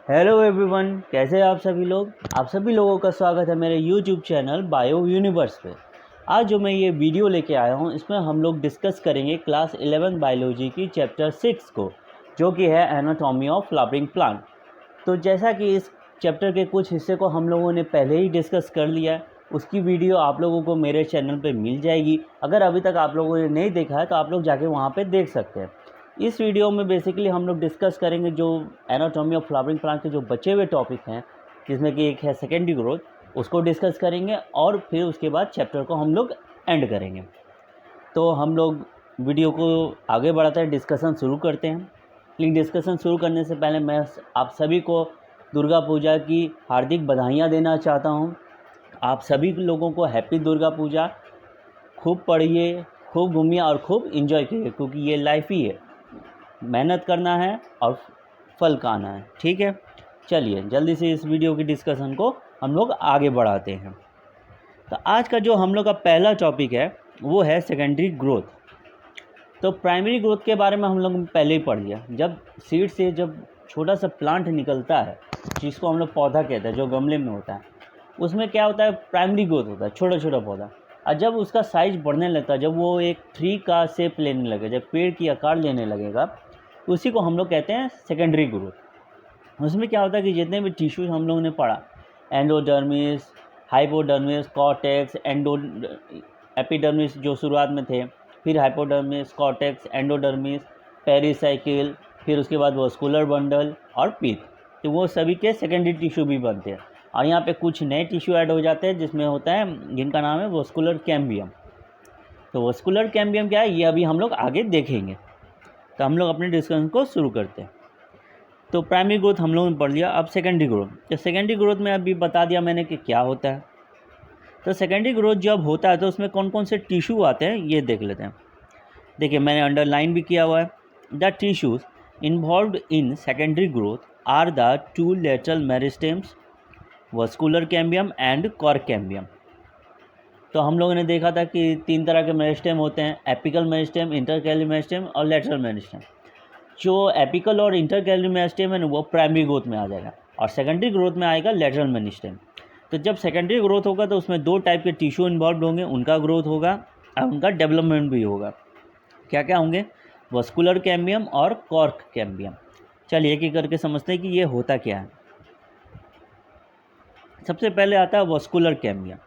Hello everyone, कैसे हैं आप सभी लोग। आप सभी लोगों का स्वागत है मेरे यूट्यूब चैनल बायो यूनिवर्स पे। आज जो मैं ये वीडियो लेके आया हूँ, इसमें हम लोग डिस्कस करेंगे क्लास 11 बायोलॉजी की चैप्टर 6 को, जो कि है एनाटॉमी ऑफ फ्लावरिंग प्लांट। तो जैसा कि इस चैप्टर के कुछ हिस्से को हम लोगों ने पहले ही डिस्कस कर लिया है, उसकी वीडियो आप लोगों को मेरे चैनल पे मिल जाएगी। अगर अभी तक आप लोगों ने नहीं देखा है तो आप लोग जाके वहाँ पे देख सकते हैं। इस वीडियो में बेसिकली हम लोग डिस्कस करेंगे जो एनाटॉमी ऑफ फ्लावरिंग प्लांट के जो बचे हुए टॉपिक हैं, जिसमें कि एक है सेकेंडरी ग्रोथ, उसको डिस्कस करेंगे और फिर उसके बाद चैप्टर को हम लोग एंड करेंगे। तो हम लोग वीडियो को आगे बढ़ाते हैं, डिस्कशन शुरू करते हैं। लेकिन डिस्कशन शुरू करने से पहले मैं आप सभी को दुर्गा पूजा की हार्दिक बधाइयाँ देना चाहता हूँ। आप सभी लोगों को हैप्पी दुर्गा पूजा। खूब पढ़िए, खूब घूमिए और खूब इंजॉय कीजिए, क्योंकि ये लाइफ ही है, मेहनत करना है और फल का आना है। ठीक है, चलिए जल्दी से इस वीडियो की डिस्कशन को हम लोग आगे बढ़ाते हैं। तो आज का जो हम लोग का पहला टॉपिक है वो है सेकेंडरी ग्रोथ। तो प्राइमरी ग्रोथ के बारे में हम लोग पहले ही पढ़ लिया। जब सीड से जब छोटा सा प्लांट निकलता है, जिसको हम लोग पौधा कहते हैं, जो गमले में होता है, उसमें क्या होता है, प्राइमरी ग्रोथ होता है, छोटा छोटा पौधा। और जब उसका साइज बढ़ने लगता है, जब वो एक ट्री का शेप लेने लगे, जब पेड़ की आकार लेने लगेगा, उसी को हम लोग कहते हैं सेकेंडरी ग्रोथ। उसमें क्या होता है कि जितने भी टिश्यूज हम लोगों ने पढ़ा, एंडोडर्मिस, हाइपोडर्मिस, कॉर्टेक्स, एपिडर्मिस जो शुरुआत में थे, फिर हाइपोडर्मिस, कॉर्टेक्स, एंडोडर्मिस, पेरिसाइकिल, फिर उसके बाद वस्कुलर बंडल और पीथ, तो वो सभी के सेकेंडरी टिश्यू भी बनते हैं। और यहाँ पे कुछ नए टिश्यू ऐड हो जाते हैं, जिसमें होता है, जिनका नाम है वस्कुलर कैम्बियम। तो वस्कुलर कैम्बियम क्या है, ये अभी हम लोग आगे देखेंगे। तो हम लोग अपने डिस्कशन को शुरू करते हैं। तो प्राइमरी ग्रोथ हम लोगों ने पढ़ लिया। अब सेकेंडरी ग्रोथ, तो सेकेंडरी ग्रोथ में अभी बता दिया मैंने कि क्या होता है। तो सेकेंडरी ग्रोथ जब होता है तो उसमें कौन कौन से टिश्यू आते हैं ये देख लेते हैं। देखिए, मैंने अंडरलाइन भी किया हुआ है। The tissues involved in secondary growth are the two lateral meristems, vascular cambium and cork cambium. तो हम लोगों ने देखा था कि तीन तरह के मेरिस्टेम होते हैं, एपिकल मेरिस्टेम, इंटरकैली मेरिस्टेम और लेटरल मेरिस्टेम। जो एपिकल और इंटरकैली मेरिस्टेम है ना, वो प्राइमरी ग्रोथ में आ जाएगा और सेकेंडरी ग्रोथ में आएगा लेटरल मेरिस्टेम। तो जब सेकेंडरी ग्रोथ होगा तो उसमें दो टाइप के टिश्यू इन्वॉल्व होंगे, उनका ग्रोथ होगा और उनका डेवलपमेंट भी होगा। क्या क्या होंगे, वस्कुलर कैम्बियम और कॉर्क कैम्बियम। चलिए एक एक करके समझते हैं कि ये होता क्या है। सबसे पहले आता है वस्कुलर कैम्बियम।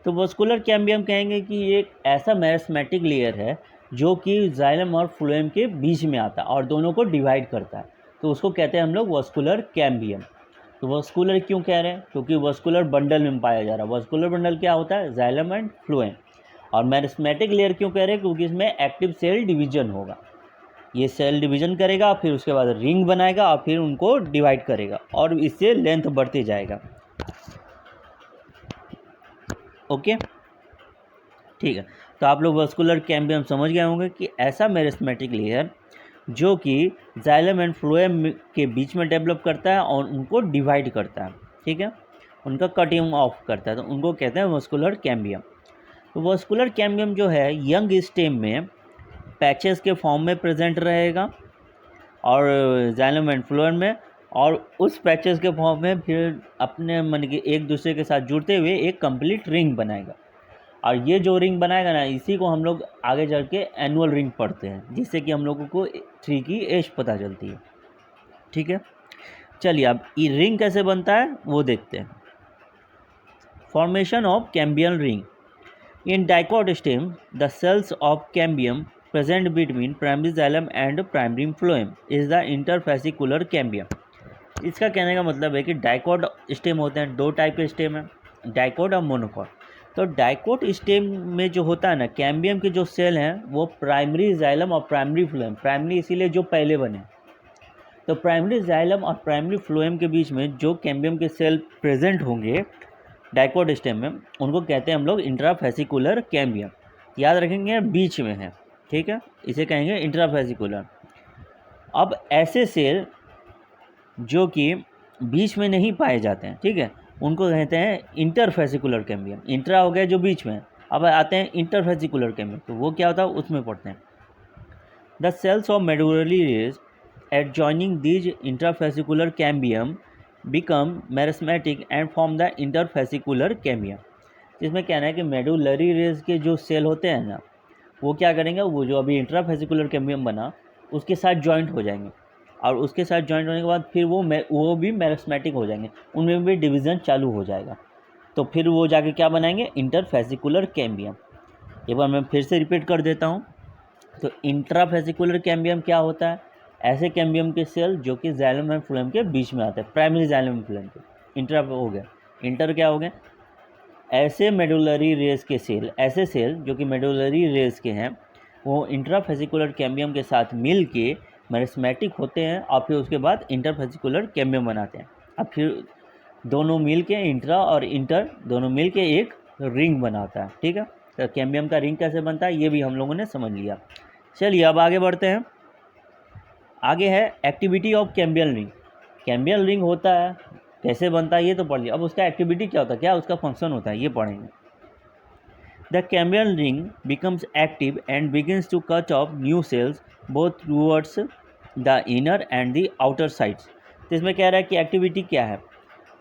तो वस्कुलर कैम्बियम कहेंगे कि ये एक ऐसा मेरिस्टेमेटिक लेयर है जो कि जाइलम और फ्लोएम के बीच में आता है और दोनों को डिवाइड करता है, तो उसको कहते हैं हम लोग वस्कुलर कैम्बियम। तो वस्कुलर क्यों कह रहे हैं, क्योंकि वस्कुलर बंडल में पाया जा रहा है। वस्कुलर बंडल क्या होता है, जाइलम एंड फ्लोएम। और मेरिस्टेमेटिक लेयर क्यों कह रहे हैं, क्योंकि इसमें एक्टिव सेल डिवीजन होगा। ये सेल डिवीजन करेगा, फिर उसके बाद रिंग बनाएगा और फिर उनको डिवाइड करेगा और इससे लेंथ बढ़ते जाएगा। ओके, ठीक है। तो आप लोग वस्कुलर कैम्बियम समझ गए होंगे कि ऐसा मेरिस्टेमेटिक लेयर जो कि जाइलम एंड फ्लोएम के बीच में डेवलप करता है और उनको डिवाइड करता है, ठीक है, उनका कटिंग ऑफ करता है, तो उनको कहते हैं वस्कुलर कैम्बियम। तो वस्कुलर कैम्बियम जो है यंग स्टेम में पैचेस के फॉर्म में प्रेजेंट रहेगा और जाइलम एंड फ्लोएम में, और उस पैचेस के फॉर्म में फिर अपने मन के एक दूसरे के साथ जुड़ते हुए एक कंप्लीट रिंग बनाएगा। और ये जो रिंग बनाएगा ना, इसी को हम लोग आगे चल के एनुअल रिंग पढ़ते हैं, जिससे कि हम लोगों को ट्री की एज पता चलती है। ठीक है, चलिए अब ये रिंग कैसे बनता है वो देखते हैं। Formation of cambium ring. In dicot stem the cells of cambium present between primary xylem and primary phloem is the interfascicular cambium. इसका कहने का मतलब है कि डाइकोट स्टेम होते हैं, दो टाइप के स्टेम हैं, डाइकोट और मोनोकोट। तो डाइकोट स्टेम में जो होता है ना, कैम्बियम के जो सेल हैं वो प्राइमरी जाइलम और प्राइमरी फ्लोएम, प्राइमरी इसीलिए जो पहले बने, तो प्राइमरी जाइलम और प्राइमरी फ्लोएम के बीच में जो कैम्बियम के सेल प्रेजेंट होंगे डाइकोट स्टेम में, उनको कहते हैं हम लोग इंट्राफेसिकुलर कैम्बियम। याद रखेंगे बीच में है, ठीक है, इसे कहेंगे इंट्राफेसिकुलर। अब ऐसे सेल जो कि बीच में नहीं पाए जाते हैं, ठीक है, उनको कहते हैं इंटरफेसिकुलर कैम्बियम। इंट्रा हो गया जो बीच में, अब आते हैं इंटरफेसिकुलर कैम्बियम, तो वो क्या होता है उसमें पढ़ते हैं। The cells of medullary rays adjoining these interfascicular cambium become meristematic and form the interfascicular cambium. इसमें कहना है कि मेडुलरी रेस के जो सेल होते हैं ना, वो क्या करेंगे, वो जो अभी इंट्राफेसिकुलर कैम्बियम बना उसके साथ जॉइंट हो जाएंगे, और उसके साथ जॉइंट होने के बाद फिर वो भी मेरिस्मेटिक हो जाएंगे, उनमें भी डिवीज़न चालू हो जाएगा। तो फिर वो जाके क्या बनाएंगे, इंटरफेसिकुलर कैम्बियम। एक बार मैं फिर से रिपीट कर देता हूँ। तो इंट्राफेसिकुलर कैम्बियम क्या होता है, ऐसे कैम्बियम के सेल जो कि जाइलम एंड फ्लोएम के बीच में आते हैं, प्राइमरी जाइलम एंड फ्लोएम के। इंट्रा हो गया, इंटर क्या हो गया, ऐसे मेडुलरी रेस के सेल, ऐसे सेल जो कि मेडुलरी रेस के हैं, वो इंट्राफेसिकुलर कैम्बियम के साथ मिल के मेरिस्मेटिक होते हैं और फिर उसके बाद इंटरफेसिकुलर कैम्बियम बनाते हैं। अब फिर दोनों मिल के, इंट्रा और इंटर दोनों मिल के एक रिंग बनाता है। ठीक है, तो कैम्बियम का रिंग कैसे बनता है ये भी हम लोगों ने समझ लिया। चलिए अब आगे बढ़ते हैं। आगे है activity of cambial ring. Cambial ring होता है, कैसे बनता है ये तो पढ़ लिया, अब उसका एक्टिविटी क्या होता है, क्या उसका फंक्शन होता है ये पढ़ेंगे। The cambial ring becomes active and begins to cut off new cells both towards the inner and the outer sides. तो इसमें कह रहा है कि एक्टिविटी क्या है।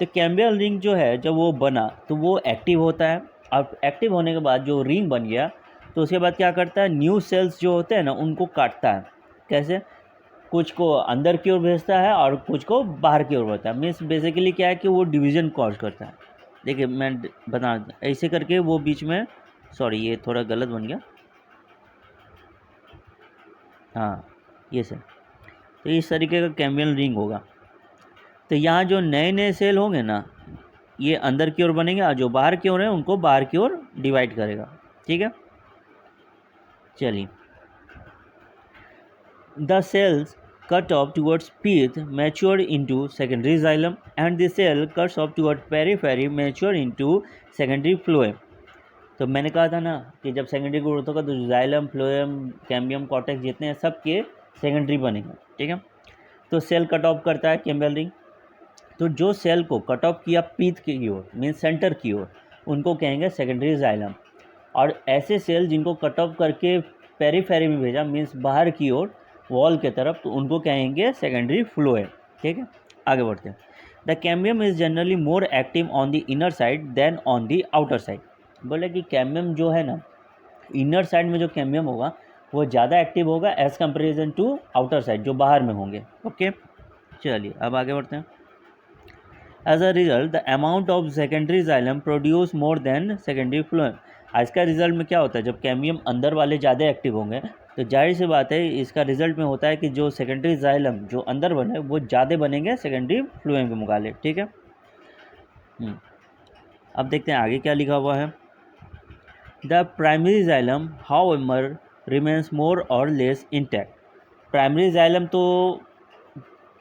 तो कैम्बियल रिंग जो है जब वो बना तो वो एक्टिव होता है, और एक्टिव होने के बाद जो रिंग बन गया तो उसके बाद क्या करता है, न्यू सेल्स जो होते हैं ना उनको काटता है। कैसे, कुछ को अंदर की ओर भेजता है और कुछ को बाहर की ओर भेजता है। मीन्स बेसिकली क्या है कि वो डिवीज़न कॉज करता है। देखिए मैं बता ऐसे करके वो बीच में, सॉरी ये थोड़ा गलत बन गया, हाँ ये सर। तो इस तरीके का कैम्बियल रिंग होगा। तो यहाँ जो नए नए सेल होंगे ना, ये अंदर की ओर बनेंगे और जो बाहर की ओर है उनको बाहर की ओर डिवाइड करेगा। ठीक है, चलिए। The cells cut off towards pith mature into secondary xylem and the cell cuts off towards periphery mature into secondary phloem। तो मैंने कहा था ना कि जब सेकेंडरी ग्रोथ होगा तो जाइलम, फ्लोएम, कैम्बियम, कॉर्टेक्स जितने हैं सब के सेकेंडरी बनेंगे। ठीक है, तो सेल कट ऑफ करता है कैम्बियल रिंग। तो जो सेल को कट ऑफ किया पीथ की ओर मीन्स सेंटर की ओर, उनको कहेंगे सेकेंडरी जाइलम। और ऐसे सेल जिनको कट ऑफ करके पेरीफेरी में भेजा मीन्स बाहर की ओर वॉल के तरफ, तो उनको कहेंगे सेकेंडरी फ्लोएम। ठीक है, आगे बढ़ते हैं। The cambium is generally more active on the inner side than on the outer side. बोले कि कैम्बियम जो है ना, इनर साइड में जो कैम्बियम होगा वो ज़्यादा एक्टिव होगा as comparison to outer side जो बाहर में होंगे। ओके, चलिए अब आगे बढ़ते हैं। As a result the amount of secondary xylem produce more than secondary phloem. इसका रिजल्ट में क्या होता है, जब कैम्बियम अंदर वाले ज़्यादा एक्टिव होंगे तो जाहिर सी बात है इसका रिजल्ट में होता है कि जो सेकेंडरी जाइलम जो अंदर बने वो ज़्यादा बनेंगे सेकेंडरी फ्लोएम के मुकाबले। ठीक है, अब देखते हैं आगे क्या लिखा हुआ है। The primary xylem however remains more or less intact. Primary xylem तो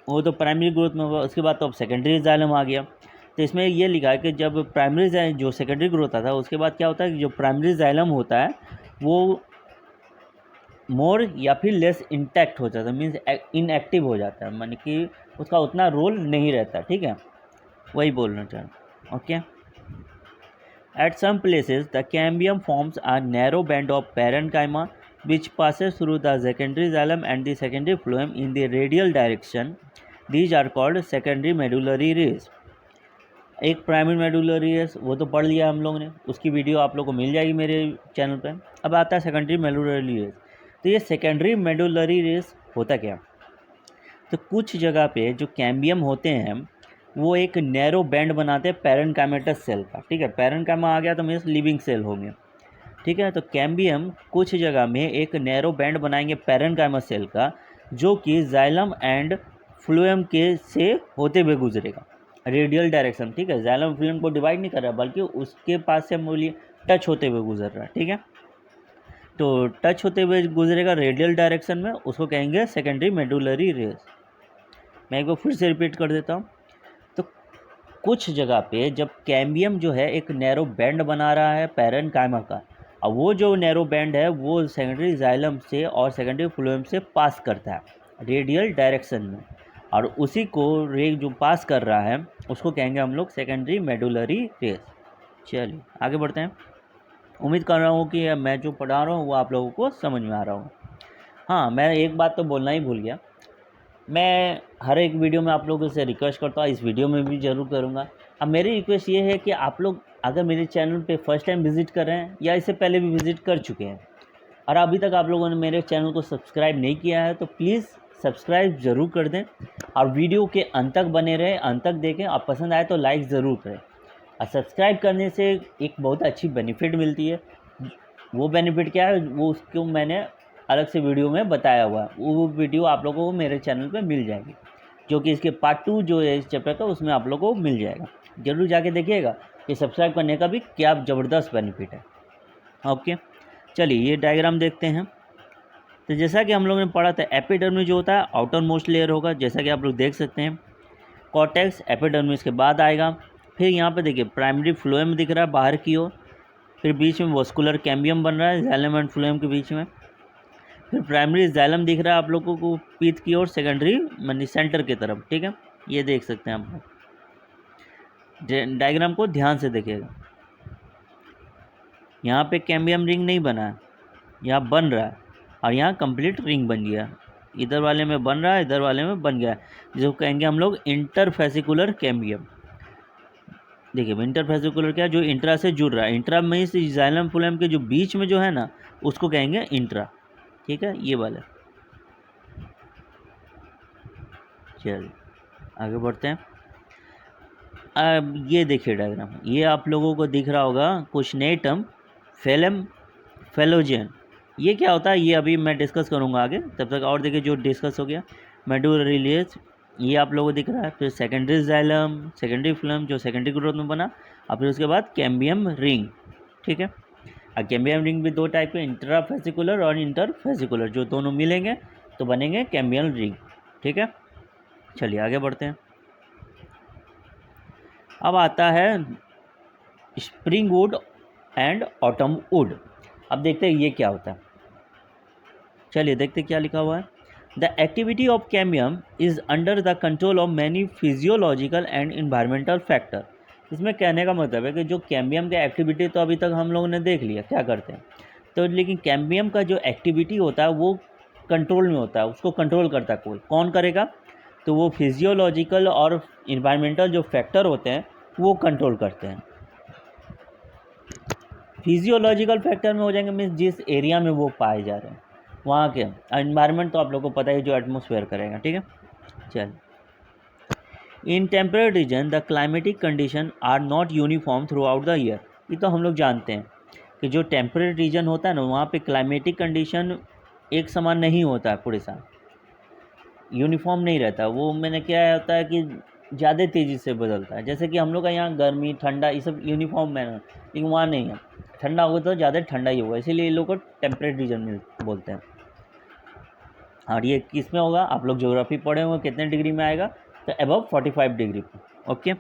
वो तो प्राइमरी ग्रोथ में होगा, उसके बाद तो अब सेकेंडरी जाइलम आ गया। तो इसमें ये लिखा है कि जब प्राइमरी जो सेकेंडरी ग्रोथ आता है उसके बाद क्या होता है कि जो प्राइमरी जाइलम होता है वो मोर या फिर लेस इंटैक्ट हो जाता है, मीन्स इनएक्टिव हो जाता है, मानी कि उसका उतना रोल नहीं रहता। ठीक है, वही बोलना चाह रहा। Okay, at some places the cambium forms a narrow band of parenchyma which passes through the secondary xylem and the secondary phloem in the radial direction. These are called secondary medullary rays. एक primary medullary race वो तो पढ़ लिया हम लोगों ने, उसकी video आप लोग को मिल जाएगी मेरे चैनल पे। अब आता है सेकेंडरी मेडुलरी रेस। तो ये सेकेंडरी मेडुलरी रेस होता क्या, तो कुछ जगह पे जो कैम्बियम होते हैं वो एक नैरो बैंड बनाते हैं पैरेन्काइमेटस सेल का। ठीक है, पैरेन्काइमा आ गया तो मीन्स लिविंग सेल होंगे। ठीक है, तो कैम्बियम कुछ जगह में एक नैरो बैंड बनाएंगे पैरेन्काइमा सेल का, जो कि जाइलम एंड फ्लोएम के से होते हुए गुजरेगा रेडियल डायरेक्शन। ठीक है, जाइलम फ्लोएम को डिवाइड नहीं कर रहा बल्कि उसके पास से बोलिए टच होते हुए गुजर रहा है। ठीक है, तो टच होते हुए गुजरेगा रेडियल डायरेक्शन में, उसको कहेंगे सेकेंडरी मेडुलरी रेस। मैं एक बार फिर से रिपीट कर देता हूँ। तो कुछ जगह पे जब कैम्बियम जो है एक नैरो बैंड बना रहा है पैरेन्काइमा का, अब वो जो नैरो बैंड है वो सेकेंडरी जाइलम से और सेकेंडरी फ्लोएम से पास करता है रेडियल डायरेक्शन में, और उसी को रे जो पास कर रहा है उसको कहेंगे हम लोग सेकेंडरी मेडुलरी रेस। चलिए आगे बढ़ते हैं। उम्मीद कर रहा हूँ कि मैं जो पढ़ा रहा हूँ वो आप लोगों को समझ में आ रहा हूँ। हाँ, मैं एक बात तो बोलना ही भूल गया मैं हर एक वीडियो में आप लोगों से रिक्वेस्ट करता हूँ, इस वीडियो में भी ज़रूर करूँगा। अब मेरी रिक्वेस्ट ये है कि आप लोग अगर मेरे चैनल पे फर्स्ट टाइम विज़िट कर रहे हैं या इससे पहले भी विज़िट कर चुके हैं और अभी तक आप लोगों ने मेरे चैनल को सब्सक्राइब नहीं किया है, तो प्लीज़ सब्सक्राइब ज़रूर कर दें और वीडियो के अंत तक बने रहें, अंत तक देखें और पसंद आए तो लाइक ज़रूर करें। और सब्सक्राइब करने से एक बहुत अच्छी बेनिफिट मिलती है। वो बेनिफिट क्या है वो उसको मैंने अलग से वीडियो में बताया हुआ है, वो वीडियो आप लोगों को मेरे चैनल पे मिल जाएगी, जो कि इसके पार्ट 2 जो है इस चैप्टर का उसमें आप लोगों को मिल जाएगा। ज़रूर जाके देखिएगा कि सब्सक्राइब करने का भी क्या ज़बरदस्त बेनिफिट है। ओके, चलिए ये डायग्राम देखते हैं। तो जैसा कि हम लोगों ने पढ़ा था, एपिडर्मिस जो होता है आउटर मोस्ट लेयर होगा, जैसा कि आप लोग देख सकते हैं। कॉर्टेक्स एपिडर्मिस के बाद आएगा। फिर यहाँ पे देखिए प्राइमरी फ्लोएम दिख रहा है बाहर की ओर, फिर बीच में वस्कुलर कैम्बियम बन रहा है जाइलम एंड फ्लोएम के बीच में। फिर प्राइमरी जाइलम दिख रहा है आप लोगों को पीथ की ओर, सेकेंडरी मानी सेंटर की तरफ। ठीक है, ये देख सकते हैं आप लोग। डायग्राम को ध्यान से देखिएगा। यहाँ पे कैम्बियम रिंग नहीं बना है, यहाँ बन रहा है और यहाँ कंप्लीट रिंग बन गया। इधर वाले में बन रहा है, इधर वाले में बन गया है, जिसको कहेंगे हम लोग इंटरफेसिकुलर कैम्बियम। देखिए इंटरफेसिकुलर क्या है, जो इंट्रा से जुड़ रहा है। इंट्रा में से जाइलम फ्लोएम के जो बीच में जो है ना, उसको कहेंगे इंट्रा। ठीक है, ये वाला। चलिए आगे बढ़ते हैं। अब ये देखिए डायग्राम, ये आप लोगों को दिख रहा होगा कुछ नए टर्म, फेलम, फेलोजियन। ये क्या होता है ये अभी मैं डिस्कस करूँगा आगे, तब तक और देखिए जो डिस्कस हो गया। मेडुलरी लेयर्स ये आप लोगों को दिख रहा है। फिर सेकेंडरी जाइलम, सेकेंडरी फ्लोएम जो सेकेंडरी ग्रोथ में बना, और फिर उसके बाद कैम्बियम रिंग। ठीक है, और कैम्बियम रिंग भी दो टाइप के, इंट्राफेसिकुलर और इंटरफेसिकुलर, जो दोनों मिलेंगे तो बनेंगे कैम्बियम रिंग। ठीक है, चलिए आगे बढ़ते हैं। अब आता है spring would and autumn would. अब देखते हैं ये क्या होता है। चलिए देखते क्या लिखा हुआ है। The activity of cambium is under the control of many physiological and environmental factor. इसमें कहने का मतलब है कि जो कैम्बियम का एक्टिविटी तो अभी तक हम लोगों ने देख लिया क्या करते हैं, तो लेकिन कैम्बियम का जो एक्टिविटी होता है वो कंट्रोल में होता है, उसको कंट्रोल करता है कोई। कौन करेगा? तो वो फिजियोलॉजिकल और इन्वायरमेंटल जो फैक्टर होते हैं वो कंट्रोल करते हैं। फिजियोलॉजिकल फैक्टर में हो जाएंगे मीन्स जिस एरिया में वो पाए जा रहे हैं वहाँ के। एनवायरनमेंट तो आप लोगों को पता है जो एटमॉस्फेयर करेगा। ठीक है, चल। In temperate region the climatic condition are not uniform throughout the year. ये तो हम लोग जानते हैं कि जो टेम्परेट रीजन होता है ना, वहाँ पे क्लाइमेटिक कंडीशन एक समान नहीं होता है, पूरे साल यूनिफॉर्म नहीं रहता। वो मैंने क्या होता है कि ज़्यादा तेज़ी से बदलता है। जैसे कि हम लोग का यहाँ गर्मी ठंडा ये सब यूनिफॉर्म में, लेकिन वहाँ नहीं है। ठंडा होगा तो ज़्यादा ठंडा ही होगा, इसीलिए ये लोग को टेम्परेट रीजन में बोलते हैं। और ये किस में होगा? आप लोग ज्योग्राफी पढ़े होंगे, कितने डिग्री में आएगा? तो अबव 45 डिग्री पे। ओके,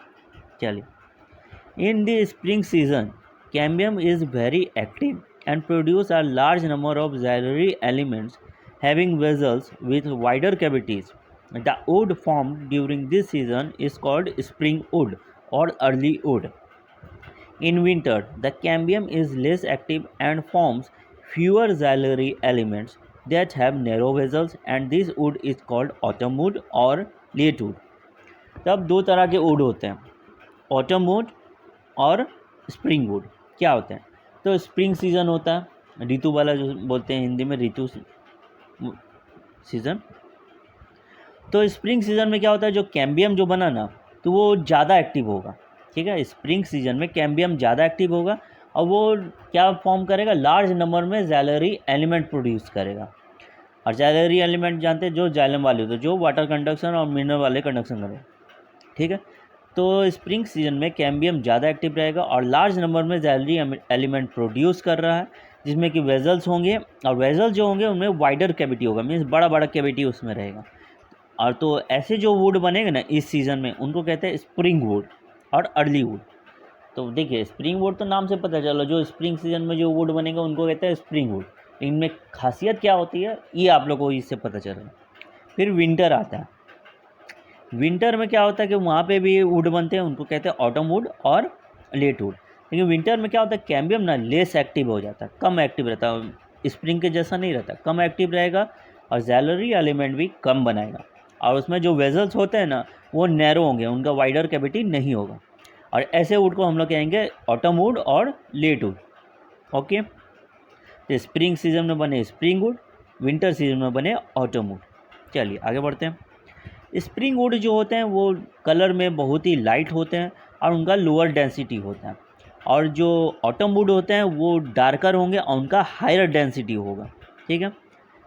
चलिए। In the spring season cambium is very active and produce a large number of xylary elements having vessels with wider cavities. The wood formed during this season is called spring wood or early wood. In winter, the cambium is less active and forms fewer xylary elements that have narrow vessels, and this wood is called autumn wood or late wood. तब दो तरह के would होते हैं, autumn would और spring would. क्या होते हैं? तो स्प्रिंग सीज़न होता है, ऋतु वाला जो बोलते हैं हिंदी में, ऋतु सीज़न। तो स्प्रिंग सीज़न में क्या होता है, जो कैम्बियम जो बना ना, तो वो ज़्यादा एक्टिव होगा। ठीक है, स्प्रिंग सीज़न में कैम्बियम ज़्यादा एक्टिव होगा और वो क्या फॉर्म करेगा? लार्ज नंबर में ज़ैलरी एलिमेंट प्रोड्यूस करेगा। और ज़ैलरी एलिमेंट जानते हैं जो जाइलम वाले होते हैं, जो वाटर कंडक्शन और मिनरल वाले कंडक्शन करें। ठीक है, तो स्प्रिंग सीजन में कैम्बियम ज़्यादा एक्टिव रहेगा और लार्ज नंबर में ज़ैलरी एलिमेंट प्रोड्यूस कर रहा है, जिसमें कि वेजल्स होंगे, और वेजल्स जो होंगे उनमें वाइडर कैविटी होगा, मीन्स बड़ा बड़ा कैविटी उसमें रहेगा। और तो ऐसे जो वुड बनेंगे ना इस सीज़न में, उनको कहते हैं स्प्रिंग वुड और अर्ली वुड। तो देखिए स्प्रिंग वुड तो नाम से पता चला, जो स्प्रिंग सीजन में जो वुड बनेगा उनको कहते हैं स्प्रिंग वुड। इनमें खासियत क्या होती है ये आप लोग को इससे पता चलेगा। फिर विंटर आता है। विंटर में क्या होता है कि वहाँ पे भी वुड बनते हैं, उनको कहते हैं ऑटम वुड और लेट वुड। लेकिन विंटर में क्या होता है, कैम्बियम ना लेस एक्टिव हो जाता है, कम एक्टिव रहता है, स्प्रिंग के जैसा नहीं रहता, कम एक्टिव रहेगा और ज़ैलरी एलिमेंट भी कम बनाएगा। और उसमें जो वेजल्स होते हैं ना वो नैरो होंगे, उनका वाइडर कैविटी नहीं होगा। और ऐसे वुड को हम लोग कहेंगे ऑटम वुड और लेट वुड। ओके, तो स्प्रिंग सीजन में बने स्प्रिंग वुड, विंटर सीजन में बने ऑटम वुड। चलिए आगे बढ़ते हैं। स्प्रिंग वुड जो होते हैं वो कलर में बहुत ही लाइट होते हैं और उनका लोअर डेंसिटी होता है, और जो ऑटम वुड होते हैं वो डार्कर होंगे और उनका हायर डेंसिटी होगा। ठीक है,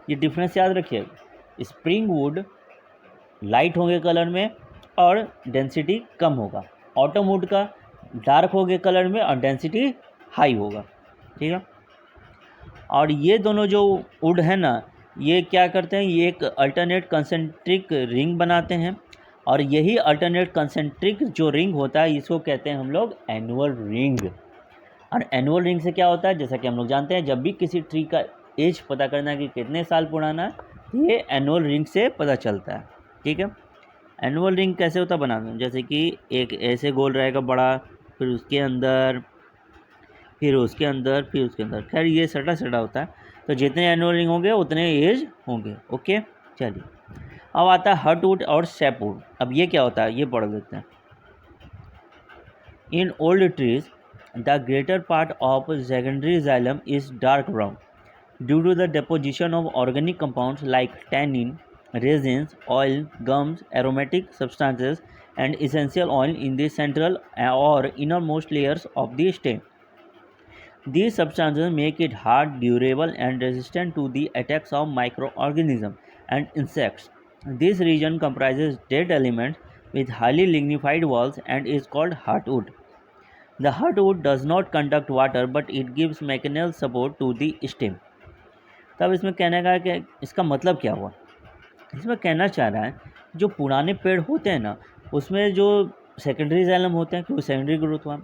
ये डिफरेंस याद रखिएगा। स्प्रिंग वुड लाइट होंगे कलर में और डेंसिटी कम होगा, ऑटम वुड का डार्क होंगे कलर में और डेंसिटी हाई होगा। ठीक है, और ये दोनों जो वुड है ना ये क्या करते हैं, ये एक अल्टरनेट कंसेंट्रिक रिंग बनाते हैं, और यही अल्टरनेट कंसेंट्रिक जो रिंग होता है इसको कहते हैं हम लोग एनुअल रिंग। और एनुअल रिंग से क्या होता है, जैसा कि हम लोग जानते हैं जब भी किसी ट्री का एज पता करना है कि कितने साल पुराना है, ये एनुअल रिंग से पता चलता है। ठीक है, एनुअल रिंग कैसे होता है बनाते हैं, जैसे कि एक ऐसे गोल रहेगा बड़ा, फिर उसके अंदर, फिर उसके अंदर, फिर उसके अंदर, खैर ये सटा सटा होता है। तो जितने एनुअल रिंग होंगे उतने एज होंगे। ओके, चलिए अब आता है हर्टवुड और सैपवुड। अब ये क्या होता है ये पढ़ लेते हैं। In old trees the greater part of secondary xylem is dark brown due to the deposition of organic compounds like tannin, resins, oil, gums, aromatic substances, and essential oil in the central or innermost layers of the stem. These substances make it hard, durable, and resistant to the attacks of microorganisms and insects. This region comprises dead elements with highly lignified walls and is called heartwood. The heartwood does not conduct water, but it gives mechanical support to the stem. तब इसमें कहने का है कि इसका मतलब क्या हुआ, इसमें कहना चाह रहा है जो पुराने पेड़ होते हैं ना उसमें जो सेकेंडरी जाइलम होते हैं, क्योंकि सेकेंडरी ग्रोथ हुआ,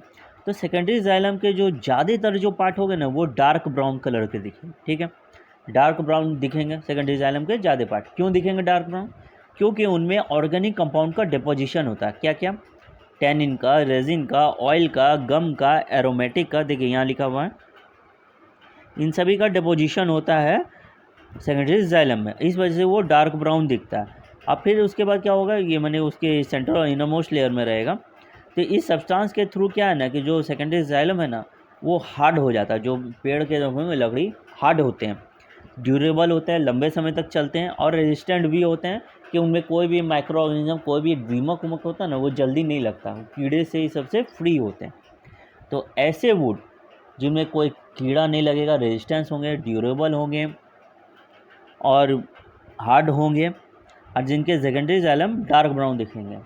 तो सेकेंडरी जाइलम के जो ज़्यादातर जो पार्ट हो गए ना वो डार्क ब्राउन कलर के दिखेंगे। ठीक है, डार्क ब्राउन दिखेंगे सेकेंडरी जाइलम के ज़्यादा पार्ट। क्यों दिखेंगे डार्क ब्राउन, क्योंकि उनमें ऑर्गेनिक कंपाउंड का डिपोजिशन होता है। क्या क्या, टैनिन का, रेजिन का, ऑयल का, गम का, एरोमेटिक का, देखिए यहाँ लिखा हुआ है, इन सभी का डिपोजिशन होता है सेकेंडरी जाइलम में, इस वजह से वो डार्क ब्राउन दिखता है। अब फिर उसके बाद क्या होगा, ये मैंने उसके सेंट्रल और इनरमोस्ट लेयर में रहेगा। तो इस सब्सटेंस के थ्रू क्या है ना कि जो सेकेंडरी जाइलम है ना वो हार्ड हो जाता है। जो पेड़ के में लकड़ी हार्ड होते हैं, ड्यूरेबल होते हैं, लंबे समय तक चलते हैं, और रेजिस्टेंट भी होते हैं कि उनमें कोई भी माइक्रो ऑर्गेनिज्म, कोई भी दीमक उमक होता है ना वो जल्दी नहीं लगता, कीड़े से ही सबसे फ्री होते हैं। तो ऐसे वुड जिनमें कोई कीड़ा नहीं लगेगा, रेजिस्टेंस होंगे, ड्यूरेबल होंगे और हार्ड होंगे, और जिनके सेकेंडरी जाइलम डार्क ब्राउन दिखेंगे,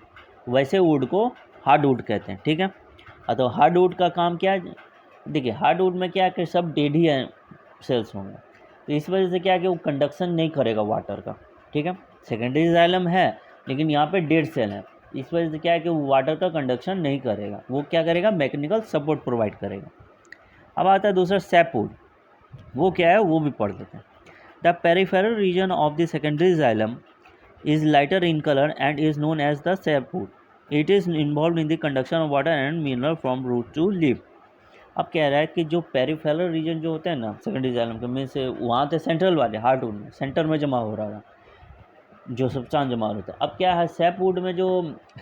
वैसे वुड को हार्ड वुड कहते हैं। ठीक है, तो हार्ड वुड का काम क्या है, देखिए हार्ड वुड में क्या है कि सब डेड ही सेल्स होंगे, तो इस वजह से क्या है कि वो कंडक्शन नहीं करेगा वाटर का। ठीक है, सेकेंडरी जाइलम है लेकिन यहाँ पे डेड सेल है, इस वजह से क्या है कि वो वाटर का कंडक्शन नहीं करेगा, वो क्या करेगा, मैकेनिकल सपोर्ट प्रोवाइड करेगा। अब आता है दूसरा सैपवुड, वो क्या है वो भी पढ़ लेते हैं। The peripheral region of the secondary xylem is lighter in color and is known as the sapwood. It is involved in the conduction of water and mineral from root to leaf. अब कह रहा है कि जो peripheral reason जो होते हैं ना सेकेंडरी जाइलम के में से, वहाँ से सेंट्रल वाले हार्डवुड में सेंटर में जमा हो रहा था जो सब्सटेंस जमा होता है। अब क्या है, सैपवुड में जो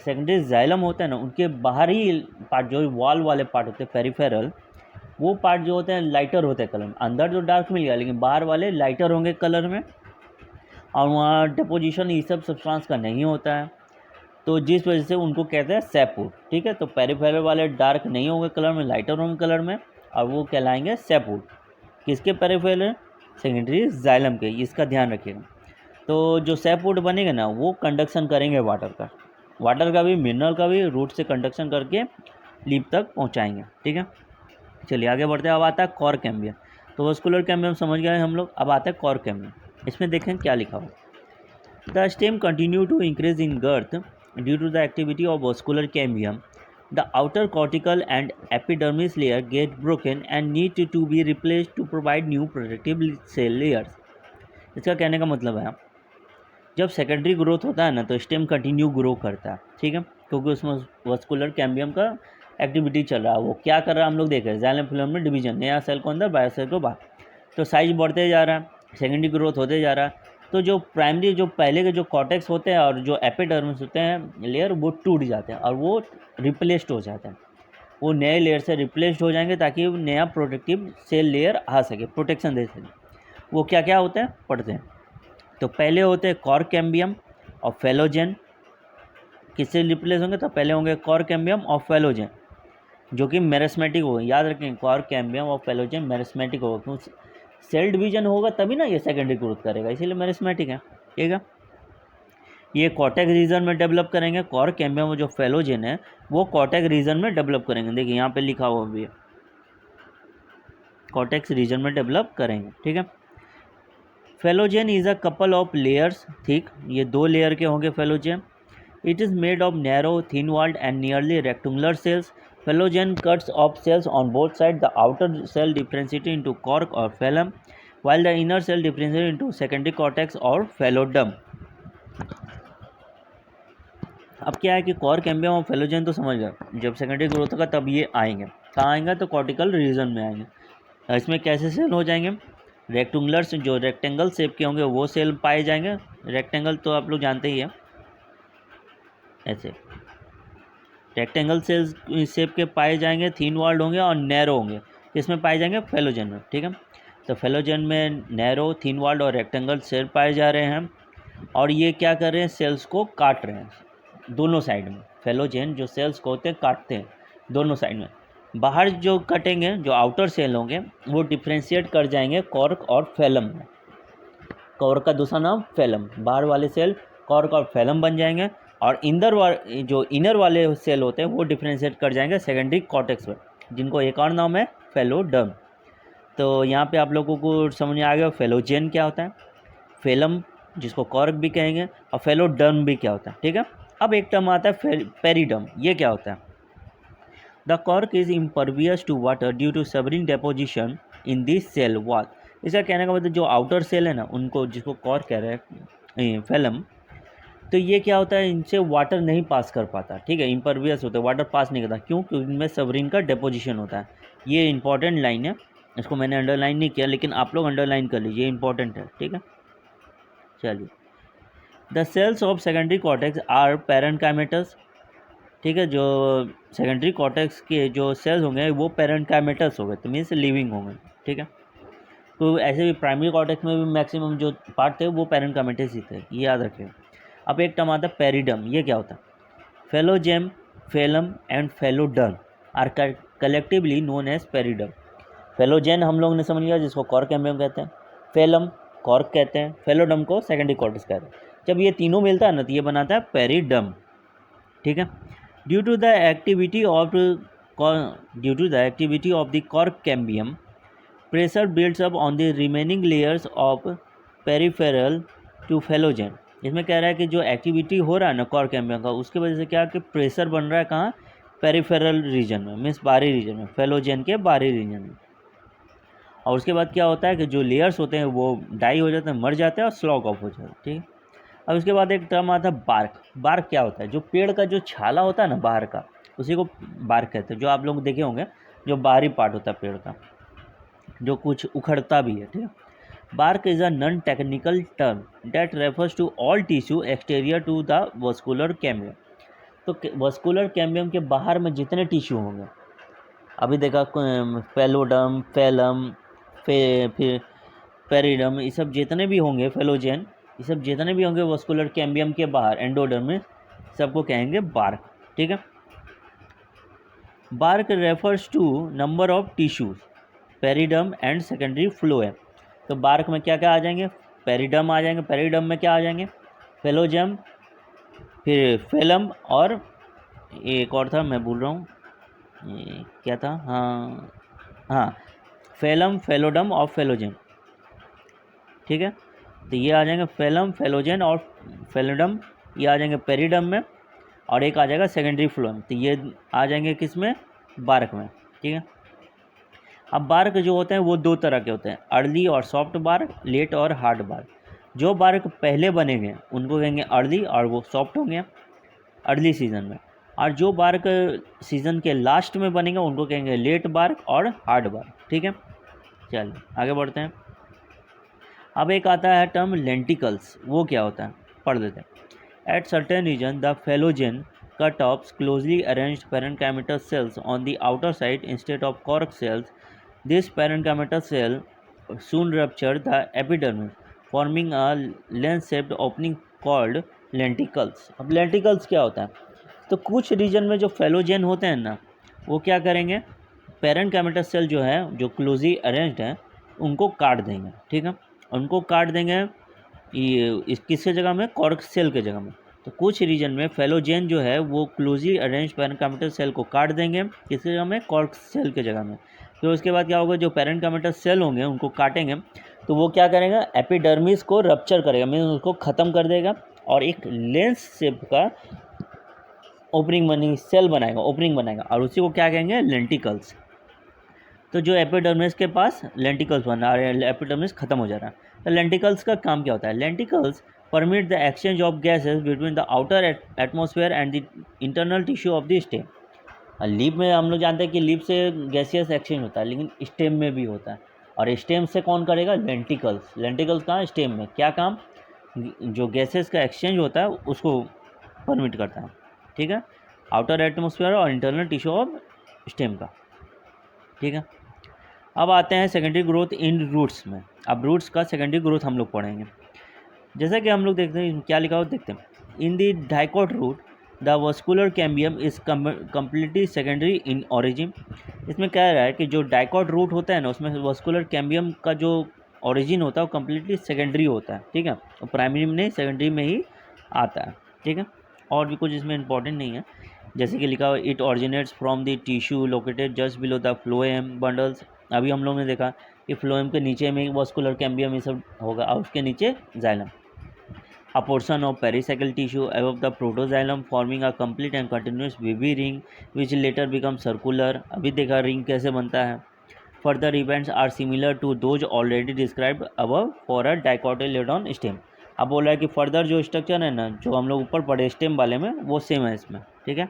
सेकेंडरी जाइलम होते हैं ना उनके बाहरी पार्ट जो वॉल वाले पार्ट होते हैं पेरिफेरल, वो पार्ट जो होते हैं लाइटर होते हैं कलर में, अंदर जो डार्क मिल गया लेकिन बाहर वाले लाइटर होंगे कलर में, और वहाँ डिपोजिशन ये सब सब्सटेंस का नहीं होता है, तो जिस वजह से उनको कहते हैं सैपवुड। ठीक है, तो पेरिफेरल वाले डार्क नहीं होंगे कलर में, लाइटर होंगे कलर में, और वो कहलाएंगे सैपवुड। किसके पेरिफेरल, सेकेंडरी जाइलम के, इसका ध्यान रखिएगा। तो जो सैपवुड बनेंगे ना वो कंडक्शन करेंगे वाटर का भी, मिनरल का भी, रूट से कंडक्शन करके लीफ तक पहुँचाएँगे। ठीक है, चलिए आगे बढ़ते हैं। अब आता है कॉर कैम्बियम। तो वस्कुलर कैम्बियम समझ गए हम लोग, अब आता है कॉर कैम्बियम। इसमें देखें क्या लिखा हुआ, the stem continue to increase in girth due to the activity of vascular cambium. The outer cortical and epidermis layer get broken and need to be replaced to provide new protective cell layers. इसका कहने का मतलब है जब secondary growth होता है ना तो स्टेम कंटिन्यू ग्रो करता है। ठीक है, क्योंकि उसमें वस्कुलर कैम्बियम का एक्टिविटी चल रहा है। वो क्या कर रहा है हम लोग देख रहे हैं, जाइलम फिलम में डिवीजन, नया सेल को अंदर, बायो सेल को बाहर, तो साइज बढ़ते जा रहा है, सेकेंडरी ग्रोथ होते जा रहा है। तो जो प्राइमरी जो पहले के जो कॉर्टेक्स होते हैं और जो एपिडर्मिस होते हैं लेयर वो टूट जाते हैं और वो रिप्लेस्ड हो जाते हैं, वो नए लेयर से रिप्लेस्ड हो जाएंगे ताकि नया प्रोटेक्टिव सेल लेयर आ सके, प्रोटेक्शन दे सके। वो क्या क्या होते हैं पढ़ते हैं। तो पहले होते हैं कॉर कैम्बियम और फेलोजेन। किससे रिप्लेस होंगे? तो पहले होंगे कॉर कैम्बियम और फेलोजेन जो कि मेरिस्मेटिक होगा। याद रखें, कॉर कैम्बियम और फेलोजेन मेरिस्मेटिक होगा, क्योंकि सेल डिवीजन होगा तभी ना ये सेकेंडरी ग्रोथ करेगा, इसीलिए मेरिस्मेटिक है। ठीक है, ये कॉर्टेक्स रीजन में डेवलप करेंगे। कॉर कैम्बियम और जो फेलोजेन है वो कॉर्टेक्स रीजन में डेवलप करेंगे। देखिए यहाँ पे लिखा हुआ भी है, कॉर्टेक्स रीजन में डेवलप करेंगे। ठीक है, phellogen is a couple of layers thick, ये 2 लेयर के होंगे phellogen. It is made of narrow thin walled and nearly rectangular cells. Phellogen cuts off cells on both sides. The outer cell differentiated into cork or phloem, while the inner cell differentiated into secondary cortex or phloem. अब क्या है कि cork cambium और phellogen तो समझ गए, जब secondary growth होगा तब ये आएंगे। कहाँ आएंगे? तो कॉर्टिकल रीजन में आएंगे। इसमें कैसे सेल हो जाएंगे? रेक्टेंगुलर, जो रेक्टेंगल शेप के होंगे वो सेल पाए जाएंगे। रेक्टेंगल तो आप लोग जानते ही है, ऐसे रेक्टेंगल सेल्स शेप के पाए जाएंगे, थिन वॉल्ड होंगे और नैरो होंगे। इसमें पाए जाएंगे फेलोजेन में। ठीक है, तो फेलोजेन में नैरो, थिन वॉल्ड और रेक्टेंगल सेल पाए जा रहे हैं और ये क्या कर रहे हैं? सेल्स को काट रहे हैं दोनों साइड में। फेलोजेन जो सेल्स को होते हैं काटते हैं दोनों साइड में। बाहर जो कटेंगे, जो आउटर सेल होंगे वो डिफ्रेंशिएट कर जाएंगे कॉर्क और फेलम में। कॉर्क का दूसरा नाम फेलम। बाहर वाले सेल कॉर्क और फेलम बन जाएंगे और जो इनर वाले सेल होते हैं वो डिफ्रेंशिएट कर जाएंगे सेकेंडरी कॉर्टेक्स में, जिनको एक और नाम है फेलोडर्म। तो यहाँ पे आप लोगों को समझ में आ गया फेलोजेन क्या होता है, फेलम जिसको कॉर्क भी कहेंगे, और फेलोडर्म भी क्या होता है। ठीक है, अब एक टर्म आता है पेरिडर्म। ये क्या होता है? The cork is impervious to water due to suberin deposition in this cell wall. इसका कहने का मतलब जो आउटर सेल है ना, उनको जिसको कॉर्क कह रहे हैं, फेलम, तो ये क्या होता है? इनसे वाटर नहीं पास कर पाता। ठीक है, इम्परवियस होता है, वाटर पास नहीं करता। क्यों? क्योंकि इनमें सबरिन का डेपोजिशन होता है। ये इंपॉर्टेंट लाइन है, इसको मैंने अंडरलाइन नहीं किया, लेकिन आप लोग अंडरलाइन कर लीजिए, इंपॉर्टेंट है। ठीक है, चलिए। The cells of secondary cortex are parenchymatous. ठीक है, जो सेकेंडरी कॉर्टेक्स के जो सेल्स होंगे वो पैरेन्काइमेटस हो गए, तो मीन्स लिविंग होंगे। ठीक है, तो ऐसे भी प्राइमरी कॉर्टेक्स में भी मैक्सिमम जो पार्ट थे वो पैरेन्काइमेटस ही थे, ये याद रखें। अब एक टर्म आता है पेरिडम। ये क्या होता है? Phellogen, phellem and phelloderm are collectively known as periderm. Phellogen हम लोग ने समझ लिया, जिसको कॉर्क कैम्बियम कहते हैं, फेलम कॉर्क कहते हैं, फेलोडम को सेकेंडरी कॉर्टेक्स कहते हैं। जब ये तीनों मिलता है ना तो ये बनाता है पेरिडम। ठीक है, due to the activity of the cork cambium, pressure builds up on the remaining layers of peripheral to phellogen. इसमें कह रहा है कि जो एक्टिविटी हो रहा है ना कॉर्क कैम्बियम का, उसकी वजह से क्या कि प्रेशर बन रहा है कहाँ? पेरिफेरल रीजन में, मीन्स बाहरी रीजन में, फेलोजेन के बाहरी रीजन में। और उसके बाद क्या होता है कि जो लेयर्स होते हैं वो डाई हो जाते हैं, मर जाते हैं और स्लॉग ऑफ हो जाते हैं। ठीक है, अब उसके बाद एक टर्म आता है बार्क। बार्क क्या होता है? जो पेड़ का जो छाला होता है ना बाहर का, उसी को बार्क कहते हैं। जो आप लोग देखे होंगे, जो बाहरी पार्ट होता है पेड़ का, जो कुछ उखड़ता भी है। ठीक है, bark is a non technical term that refers to all tissue exterior to the vascular cambium. तो वस्कुलर कैम्बियम के बाहर में जितने टिश्यू होंगे, अभी देखा पेलोडम, फेलम, फिर पेरिडम, ये सब जितने भी होंगे, फेलोजेन, ये सब जितने भी होंगे वस्कुलर कैम्बियम के बाहर एंडोडर्म में, सबको कहेंगे बार्क। ठीक है, bark refers to number of tissues, periderm and secondary phloem. तो बार्क में क्या क्या आ जाएंगे? पेरिडम आ जाएंगे। पेरिडम में क्या आ जाएंगे? फेलोजेम, फिर फेलम, और एक और था मैं भूल रहा हूँ, ये क्या था? हाँ, फेलम, फेलोडम और फेलोजेम। ठीक है, तो ये आ जाएंगे फेलम, फेलोजेन और फेलोडम, ये आ जाएंगे पेरिडम में, और एक आ जाएगा सेकेंडरी फ्लोएम। तो ये आ जाएंगे किस में? बार्क में। ठीक है, अब बार्क जो होते हैं वो 2 तरह के होते हैं, अर्ली और सॉफ्ट बार्क, लेट और हार्ड बार्क। जो बार्क पहले बनेंगे उनको कहेंगे अर्ली, और वो सॉफ्ट होंगे अर्ली सीजन में, और जो बार्क सीजन के लास्ट में बनेंगे उनको कहेंगे लेट बार्क और हार्ड बार्क। ठीक है, चलिए आगे बढ़ते हैं। अब एक आता है टर्म लेंटिकल्स, वो क्या होता है पढ़ लेते हैं। At certain region the phellogen cut off closely arranged parenchymatous cells on the outer side instead of cork cells. This parenchymatous cell soon rupture the epidermis, forming a lens-shaped opening called lenticles. अब lenticles क्या होता है? तो कुछ reason में जो phellogen होते हैं ना, वो क्या करेंगे, पेरेंकाइमेटस सेल जो है, जो क्लोजली अरेंज्ड है, उनको काट देंगे। ठीक है, उनको काट देंगे ये इस किसके जगह में, कॉर्क सेल के जगह में। तो कुछ रीजन में फेलोजेन जो है वो क्लोजली अरेंज पेरेंकाइमेटस सेल को काट देंगे, किसके जगह में, कॉर्क सेल के जगह में। फिर उसके बाद क्या होगा, जो पेरेंकाइमेटस सेल होंगे उनको काटेंगे तो वो क्या करेगा, एपिडर्मिस को रप्चर करेगा, मीन्स उसको ख़त्म कर देगा और एक लेंस शेप का ओपनिंग बनी सेल बनाएगा, ओपनिंग बनाएगा, और उसी को क्या कहेंगे, लेंटिकल्स। तो जो एपिडर्मिस के पास लेंटिकल्स बन रहा है, एपिडर्मिस खत्म हो जा रहा है। तो लेंटिकल्स का काम क्या होता है, lenticels permit the exchange of gases between the outer atmosphere and the internal tissue of the stem. Leaf में हम लोग जानते हैं कि लीफ से गैसियस एक्सचेंज होता है, लेकिन स्टेम में भी होता है। और स्टेम से कौन करेगा, लेंटिकल्स। लेंटिकल्स कहाँ, स्टेम में। क्या काम, जो गैसेस का एक्सचेंज होता है उसको परमिट करता है। ठीक है, आउटर एटमॉस्फेयर और इंटरनल टिश्यू ऑफ स्टेम का। ठीक है, अब आते हैं सेकेंडरी ग्रोथ इन रूट्स में। अब रूट्स का सेकेंडरी ग्रोथ हम लोग पढ़ेंगे। जैसा कि हम लोग देखते हैं क्या लिखा हो, देखते हैं। In the dicot root the vascular cambium is completely secondary in origin. इसमें कह रहा है कि जो डाइकोट रूट होता है ना, उसमें वस्कुलर कैम्बियम का जो ऑरिजिन होता है वो कम्प्लीटली सेकेंडरी होता है। ठीक है, तो प्राइमरी में नहीं, सेकेंडरी में ही आता है। ठीक है, और भी कुछ इसमें इंपॉर्टेंट नहीं है। जैसे कि लिखा हुआ, it originates from the tissue located just below the phloem bundles. अभी हम लोग ने देखा कि फ्लोएम के नीचे में वस्कुलर कैम्बियम ये सब होगा और उसके नीचे xylem. A portion of pericycle tissue above the protoxylem forming a complete and continuous wavy ring which later becomes circular. अभी देखा रिंग कैसे बनता है। Further events are similar to those already described above for a dicotyledon stem. अब बोल रहा है कि फर्दर जो स्ट्रक्चर है ना, जो हम लोग ऊपर पढ़े स्टेम वाले में, वो सेम है इसमें। ठीक है,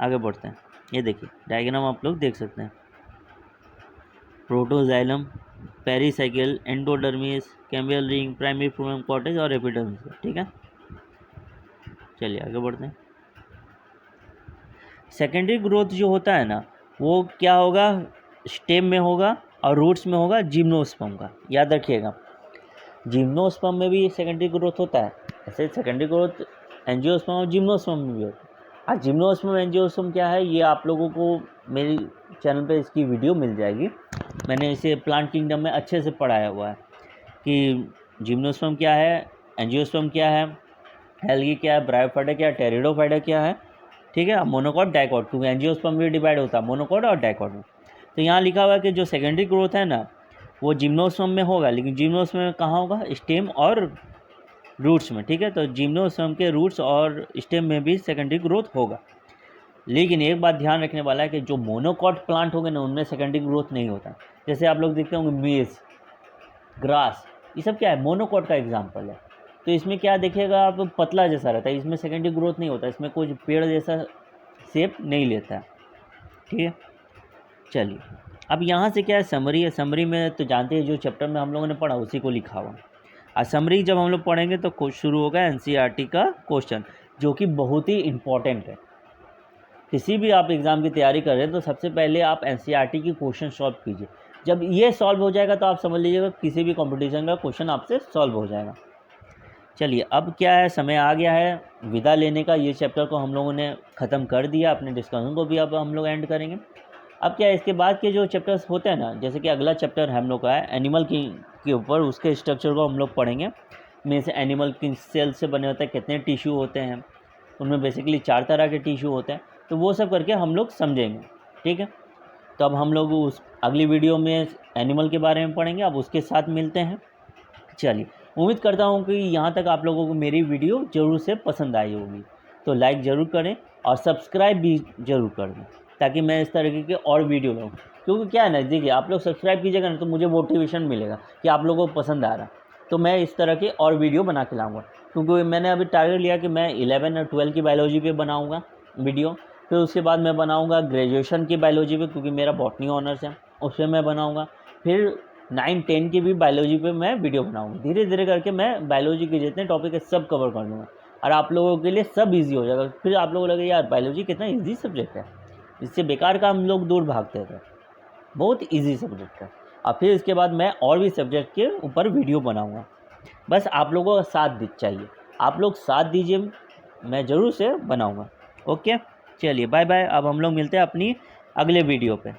आगे बढ़ते हैं। ये देखिए डायग्राम आप लोग देख सकते हैं, protoxylem, pericycle, endodermis, cambial ring, primary phloem cortex और एपिडर्मिस। ठीक है, चलिए आगे बढ़ते हैं। सेकेंडरी ग्रोथ जो होता है ना, वो क्या होगा, स्टेम में होगा और रूट्स में होगा जिम्नोस्पर्म का। याद रखिएगा, जिम्नोस्पर्म में भी सेकेंडरी ग्रोथ होता है, ऐसे सेकेंडरी ग्रोथ एंजियोस्पर्म और जिम्नोस्पर्म में भी होता है। आज जिम्नोस्पर्म एंजियोस्पर्म क्या है, ये आप लोगों को मेरी चैनल पे इसकी वीडियो मिल जाएगी। मैंने इसे प्लांट किंगडम में अच्छे से पढ़ाया हुआ है कि जिम्नोस्पर्म क्या है, एंजियोस्पर्म क्या है, एल्गी क्या है, ब्रायोफाइटा क्या है, टेरिडोफाइटा क्या है। ठीक है, मोनोकॉट डाइकॉट, क्योंकि एंजियोस्पर्म भी डिवाइड होता है मोनोकॉट और डाइकॉट में। तो यहाँ लिखा हुआ है कि जो सेकेंडरी ग्रोथ है ना, वो जिम्नोस्पर्म में होगा, लेकिन जिम्नोस्पर्म में कहाँ होगा, स्टेम और रूट्स में। ठीक है, तो जिम्नोस्पर्म के रूट्स और स्टेम में भी सेकेंडरी ग्रोथ होगा। लेकिन एक बात ध्यान रखने वाला है कि जो मोनोकॉट प्लांट होंगे ना, उनमें सेकेंडरी ग्रोथ नहीं होता। जैसे आप लोग देखते होंगे मेज, ग्रास, ये सब क्या है, मोनोकॉट का एग्जाम्पल है। तो इसमें क्या देखिएगा आप, पतला जैसा रहता है, इसमें सेकेंडरी ग्रोथ नहीं होता, इसमें कुछ पेड़ जैसा शेप नहीं लेता है। ठीक है, चलिए अब यहाँ से क्या है, समरी है। समरी में तो जानते हैं जो चैप्टर में हम लोगों ने पढ़ा उसी को लिखा हुआ। आज समरी जब हम लोग पढ़ेंगे तो शुरू होगा एनसीईआरटी का क्वेश्चन, जो कि बहुत ही इम्पॉर्टेंट है। किसी भी आप एग्ज़ाम की तैयारी कर रहे हैं तो सबसे पहले आप एनसीईआरटी की क्वेश्चन सॉल्व कीजिए। जब ये सॉल्व हो जाएगा तो आप समझ लीजिएगा किसी भी कंपटीशन का क्वेश्चन आपसे सॉल्व हो जाएगा। चलिए अब क्या है, समय आ गया है विदा लेने का। ये चैप्टर को हम लोगों ने ख़त्म कर दिया, अपने डिस्कशन को भी अब हम लोग एंड करेंगे। अब क्या है, इसके बाद के जो चैप्टर्स होते हैं ना, जैसे कि अगला चैप्टर हम लोग का है एनिमल के ऊपर, उसके स्ट्रक्चर को हम लोग पढ़ेंगे। मीन्स एनिमल किन सेल से बने होते हैं, कितने टिश्यू होते हैं, उनमें बेसिकली 4 तरह के टिश्यू होते हैं, तो वो सब करके हम लोग समझेंगे। ठीक है, तो अब हम लोग उस अगली वीडियो में एनिमल के बारे में पढ़ेंगे। अब उसके साथ मिलते हैं। चलिए, उम्मीद करता हूँ कि यहाँ तक आप लोगों को मेरी वीडियो ज़रूर से पसंद आई होगी, तो लाइक ज़रूर करें और सब्सक्राइब भी ज़रूर कर दें, ताकि मैं इस तरीके के और वीडियो लाऊँ। क्योंकि क्या है ना, देखिए आप लोग सब्सक्राइब कीजिएगा ना, तो मुझे मोटिवेशन मिलेगा कि आप लोगों को पसंद आ रहा, तो मैं इस तरह के और वीडियो बना के लाऊँगा। क्योंकि मैंने अभी टारगेट लिया कि मैं 11 और 12 की बायोलॉजी पे बनाऊँगा वीडियो, फिर उसके बाद मैं बनाऊँगा ग्रेजुएशन की बायोलॉजी पे, क्योंकि मेरा बॉटनी ऑनर्स है, उस पर मैं बनाऊँगा। फिर 9 10 की भी बायोलॉजी पे मैं वीडियो बनाऊँगा। धीरे धीरे करके मैं बायोलॉजी के जितने टॉपिक है सब कवर कर लूँगा और आप लोगों के लिए सब ईजी हो जाएगा। फिर आप लोगों को लगेगा यार बायोलॉजी कितना ईजी सब्जेक्ट है, इससे बेकार का हम लोग दूर भागते थे। बहुत ईजी सब्जेक्ट है। और फिर इसके बाद मैं और भी सब्जेक्ट के ऊपर वीडियो बनाऊँगा। बस आप लोगों का साथ चाहिए, आप लोग साथ दीजिए, मैं ज़रूर से बनाऊँगा। ओके, चलिए बाय बाय। अब हम लोग मिलते हैं अपनी अगले वीडियो पे।